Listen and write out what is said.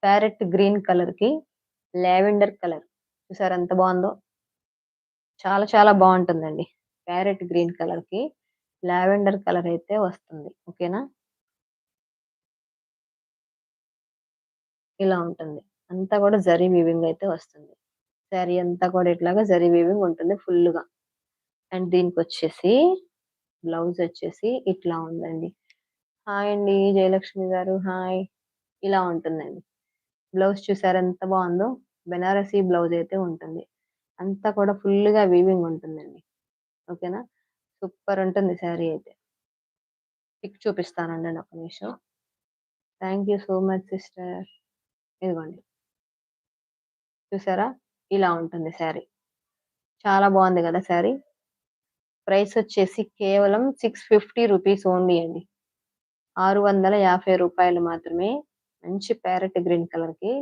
Parrot green కలర్‌కి lavender colour చూసారా ఎంత బావుందో? చాలా చాలా బావుంటుందండి. ప్యారెట్ గ్రీన్ కలర్‌కి లావెండర్ కలర్ అయితే వస్తుంది. ఓకేనా? ఇలా ఉంటుంది. అంతా కూడా జరీ వీవింగ్ అయితే వస్తుంది. శారీ అంతా కూడా ఇట్లాగా జరీ వీవింగ్ ఉంటుంది ఫుల్లుగా. అండ్ దీనికొచ్చేసి బ్లౌజొచ్చేసి ఇట్లా ఉందండి. హాయ్ అండి జయలక్ష్మి గారు. హాయ్. ఇలా ఉంటుందండి. బ్లౌజ్ చూసారా ఎంత బావుందో? బెనారసీ బ్లౌజ్ అయితే ఉంటుంది. అంతా కూడా ఫుల్లుగా వీవింగ్ ఉంటుందండి. ఓకేనా? సూపర్ ఉంటుంది శారీ అయితే. పిక్ చూపిస్తానుండండి ఒక్క నిమిషం. Thank you so much sister. ఇదిగోండి. చూసారా? ఇలా ఉంటుంది శారీ. చాలా బావుంది గదా శారీ. ప్రైసొచ్చేసి కేవలం 650 రూపీస్ ఓన్లీ అండి. రూ. 650 మాత్రమే. మంచి ప్యారెట్ గ్రీన్ కలర్‌కి